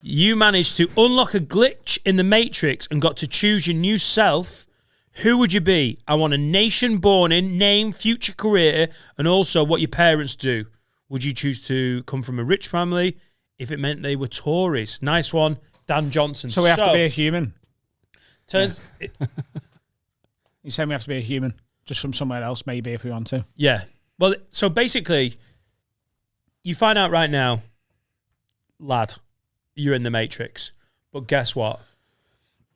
you managed to unlock a glitch in the Matrix and got to choose your new self, who would you be? I want a nation born in, name, future career, and also what your parents do. Would you choose to come from a rich family if it meant they were Tories? Nice one, Dan Johnson. So we have to be a human. Turns. Yeah. You saying we have to be a human, just from somewhere else, maybe, if we want to. Yeah. Well, so basically, you find out right now, lad, you're in the Matrix. But guess what?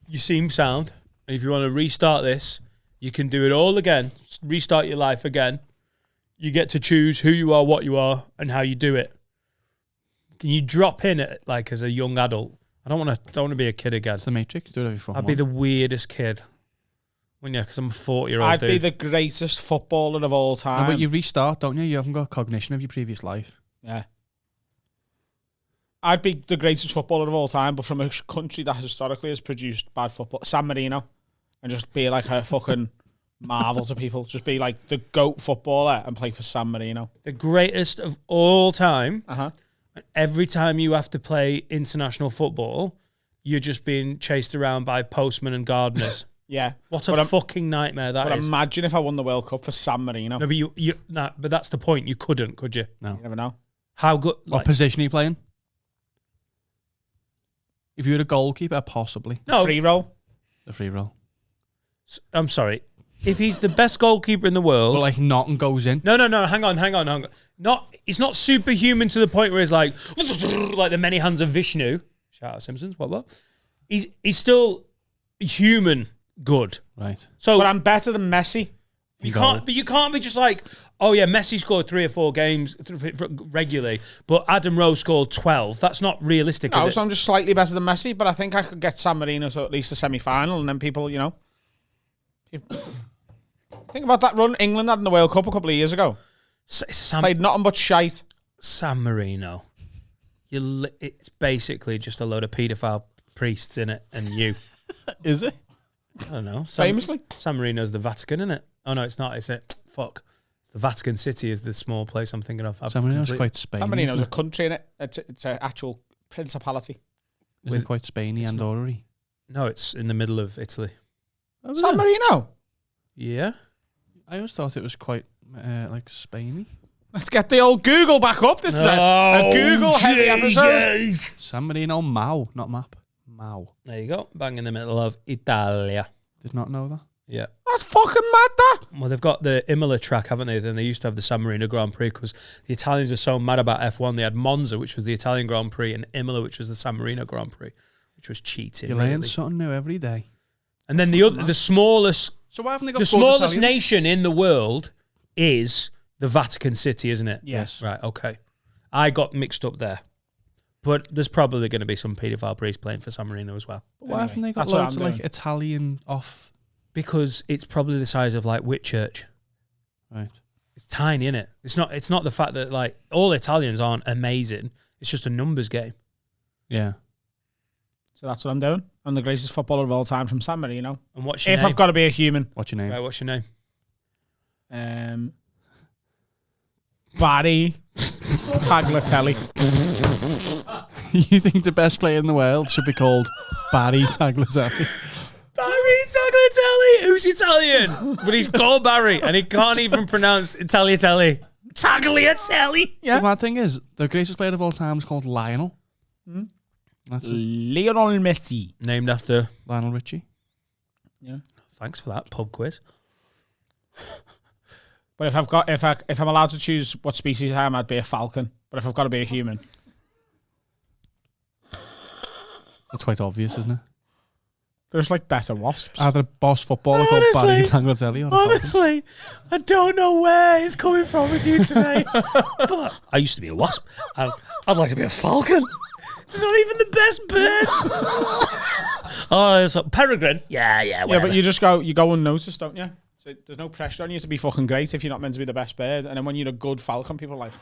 You seem sound. And if you want to restart this, you can do it all again. Restart your life again. You get to choose who you are, what you are, and how you do it. Can you drop in it like as a young adult? I don't want to be a kid again. It's the Matrix. Do whatever you I'd be the weirdest kid. Wouldn't you? Because I'm a 40-year-old I'd dude. be the greatest footballer of all time. No, but you restart, don't you? You haven't got cognition of your previous life. Yeah. I'd be the greatest footballer of all time, but from a country that historically has produced bad football. San Marino. And just be like a fucking marvel to people. Just be like the GOAT footballer and play for San Marino. The greatest of all time. Uh-huh. Every time you have to play international football, you're just being chased around by postmen and gardeners. Yeah. What a fucking nightmare that is. But imagine if I won the World Cup for San Marino. No, but but that's the point. You couldn't, could you? No. You never know. How good? What position are you playing? If you were a goalkeeper, possibly. No. Free roll. The free roll. I'm sorry. If he's the best goalkeeper in the world... But like nothing goes in. No. Hang on. He's not superhuman to the point where he's like the many hands of Vishnu. Shout out Simpsons. What? He's still human good. Right. So, but I'm better than Messi. You can't be just like, oh yeah, Messi scored 3 or 4 games regularly, but Adam Rowe scored 12. That's not realistic, is it? So I'm just slightly better than Messi, but I think I could get San Marino to at least a semi-final, and then people, think about that run England had in the World Cup a couple of years ago. Played nothing but shite. San Marino. It's basically just a load of paedophile priests in it, and you. Is it? I don't know. Famously? San Marino's the Vatican, isn't it? Oh, no, it's not, is it? Fuck. The Vatican City is the small place I'm thinking of. San Marino's quite Spain. San Marino's a country, in it. It's an actual principality. Isn't it quite Spainy and Andorra-y? No, it's in the middle of Italy. Oh, San Marino? Yeah. I always thought it was quite like Spainy. Let's get the old Google back up. This is a Google-heavy episode. San Marino, Mau, not map. Mau. There you go. Bang in the middle of Italia. Did not know that. Yeah. That's fucking mad, that. Well, they've got the Imola track, haven't they? Then they used to have the San Marino Grand Prix because the Italians are so mad about F1. They had Monza, which was the Italian Grand Prix, and Imola, which was the San Marino Grand Prix, which was cheating. You learn something new every day. And then the smallest, so why haven't they got the smallest nation in the world is the Vatican City, isn't it? Yes. Right. Okay. I got mixed up there, but there's probably going to be some paedophile priest playing for San Marino as well. But why haven't they got loads of like Italian off? Because it's probably the size of like Whitchurch. Right. It's tiny, isn't it? It's not the fact that like all Italians aren't amazing. It's just a numbers game. Yeah. So that's what I'm doing. I'm the greatest footballer of all time from San Marino. And what's your name? If I've got to be a human. What's your name? Right, what's your name? Barry Tagliatelle. You think the best player in the world should be called Barry Tagliatelle? Barry Tagliatelle! Who's Italian? But he's called Barry, and he can't even pronounce Tagliatelle. Tagliatelle! Yeah. The bad thing is, the greatest player of all time is called Lionel. Hmm? That's Lionel Messi. Named after Lionel Richie. Yeah. Thanks for that pub quiz. But if I'm allowed to choose what species I am, I'd be a falcon. But if I've got to be a human, that's quite obvious, isn't it? There's like better wasps. Either a boss footballer called Barry Tagliatelle or honestly, I don't know where it's coming from with you today. But I used to be a wasp. I'd like to be a falcon. They're not even the best birds. Oh, it's like peregrine. Yeah, whatever. Yeah, but you go unnoticed, don't you? So there's no pressure on you to be fucking great if you're not meant to be the best bird. And then when you're a good falcon, people are like,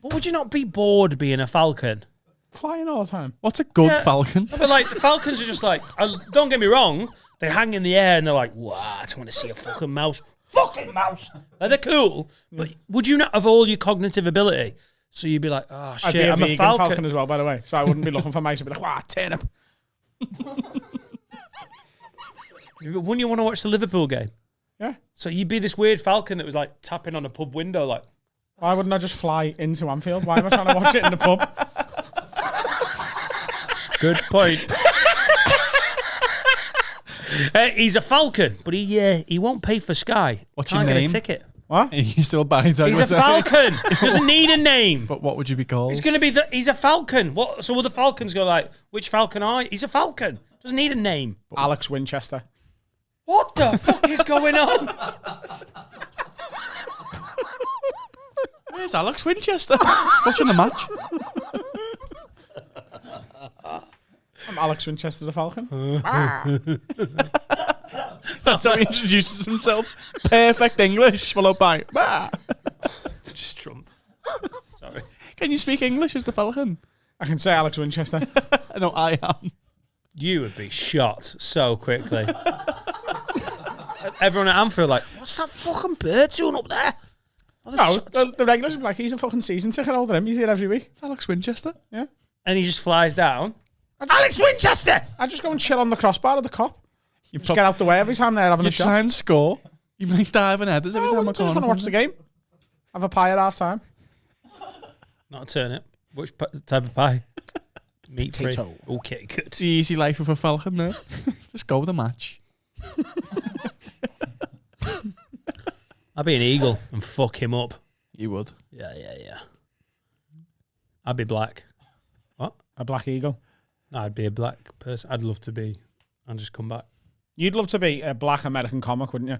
but would you not be bored being a falcon? Flying all the time. What's a good falcon? No, but like the falcons are just like, don't get me wrong, they hang in the air and they're like, what? I want to see a fucking mouse. Fucking mouse. Like, they're cool. But would you not have all your cognitive ability So you'd be like, oh I'd be shit, a I'm vegan a falcon. falcon as well, by the way. So I wouldn't be looking for mice. I'd be like, wow, turnip. Wouldn't you want to watch the Liverpool game? Yeah. So you'd be this weird falcon that was like tapping on a pub window, like. Why wouldn't I just fly into Anfield? Why am I trying to watch it in the pub? Good point. He's a falcon, but he won't pay for Sky. What's Can't your get name? a ticket. What? He's still Barry Tag. He's a falcon. Doesn't need a name. But what would you be called? He's going to be he's a falcon. What? So all the falcons go like, which falcon are you? He's a falcon. Doesn't need a name. Alex Winchester. What the fuck is going on? Where's Alex Winchester? Watching the match. I'm Alex Winchester the Falcon. That's how he introduces himself. Perfect English, followed by bah. Just trumped. Sorry. Can you speak English as the Falcon? I can say Alex Winchester. No, I am. You would be shot so quickly. Everyone at Anfield like, what's that fucking bird doing up there? No, the regulars would be like, he's a fucking season ticket holder. He's here every week. It's Alex Winchester. Yeah. And he just flies down. Alex Winchester! I just go and chill on the crossbar of the cop. You Just get out the way every time they're having a shot. try and score. You make diving headers every I time I just want to watch the game. Have a pie at half time. Not a turnip. Which type of pie? Meat free. Potato. Okay, good. It's the easy life of a Falcon now. Just go with the match. I'd be an eagle and fuck him up. You would. Yeah. I'd be black. What? A black eagle. No, I'd be a black person. I'd love to be. And just come back. You'd love to be a black American comic, wouldn't you?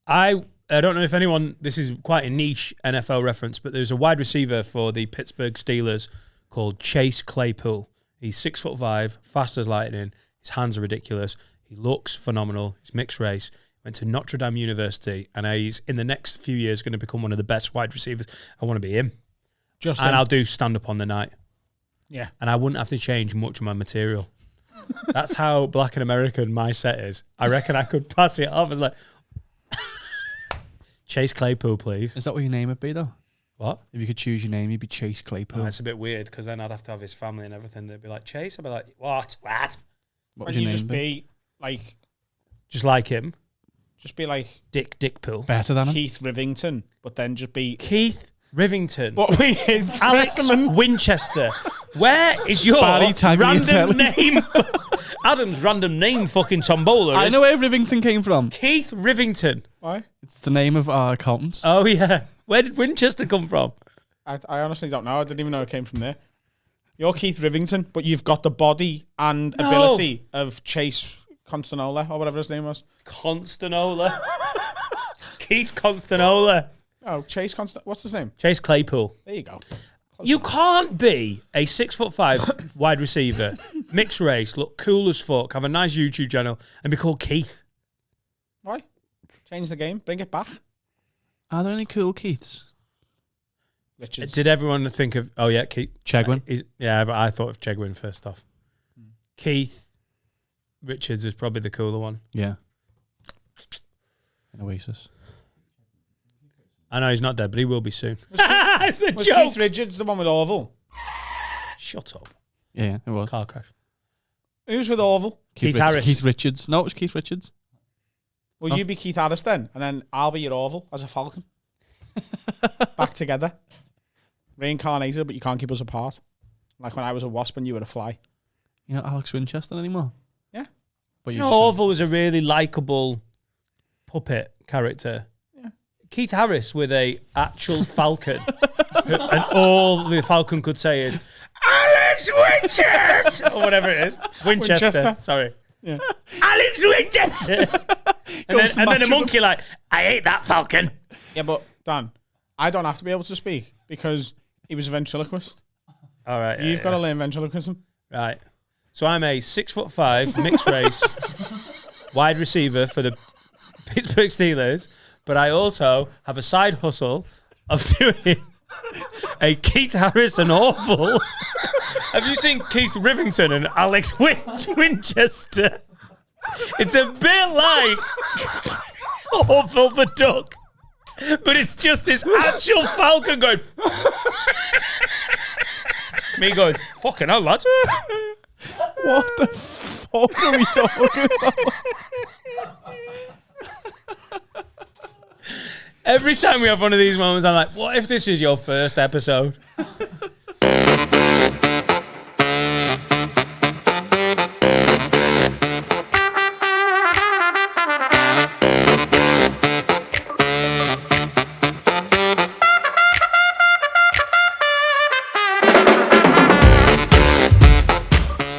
I don't know if anyone, this is quite a niche NFL reference, but there's a wide receiver for the Pittsburgh Steelers called Chase Claypool. He's 6'5", fast as lightning. His hands are ridiculous. He looks phenomenal. He's mixed race. Went to Notre Dame University, and he's in the next few years going to become one of the best wide receivers. I want to be him. And I'll do stand up on the night. Yeah. And I wouldn't have to change much of my material. That's how black and American my set is. I reckon I could pass it off as like, Chase Claypool, please. Is that what your name would be, though? What? If you could choose your name, you'd be Chase Claypool. Oh, it's a bit weird because then I'd have to have his family and everything. They'd be like, Chase? I'd be like, what? What would And your you name just be like, Just like him. Dick Pill. Better than him? Keith Rivington, but then just be Keith Rivington. what we his Alex specimen. Winchester. Where is your Barry random name? Adam's random name fucking tombola I is know where Rivington came from. Keith Rivington. Why? It's the name of our accountants. Oh, yeah. Where did Winchester come from? I honestly don't know. I didn't even know it came from there. You're Keith Rivington, but you've got the body and ability of Chase Constanola or whatever his name was. Constanola. Keith Constanola. Oh, Chase Constant. What's his name? Chase Claypool. There you go. You can't be a 6'5" wide receiver, mixed race, look cool as fuck, have a nice YouTube channel, and be called Keith. Why? Change the game. Bring it back. Are there any cool Keiths? Richards. Did everyone think of? Oh yeah, Keith Chegwin? Yeah, but I thought of Chegwin first off. Keith Richards is probably the cooler one. Yeah. An Oasis. I know he's not dead, but he will be soon. It's the Was joke. Keith Richards the one with Orville? Shut up. Yeah, it was. Car crash. Who's with Orville? Keith Harris. Keith Richards. No, it was Keith Richards. Will you be Keith Harris then? And then I'll be your Orville as a Falcon. Back together. Reincarnated, but you can't keep us apart. Like when I was a wasp and you were a fly. You're not Alex Winchester anymore? Yeah. But You know, Orville was a really likeable puppet character. Yeah. Keith Harris with a actual falcon. And all the falcon could say is, Alex Winchester! Or whatever it is. Winchester. Sorry. Yeah. Alex Winchester! and then a monkey like, I hate that falcon. Yeah, but Dan, I don't have to be able to speak because he was a ventriloquist. All right. You've got to learn ventriloquism. Right. So I'm a 6'5" mixed race wide receiver for the Pittsburgh Steelers, but I also have a side hustle of doing a Keith Harris and Orville. Have you seen Keith Rivington and Alex Winchester? It's a bit like Orville the Duck. But it's just this actual falcon going. Me going, fucking hell, lad. What the fuck are we talking about? Every time we have one of these moments, I'm like, what if this is your first episode?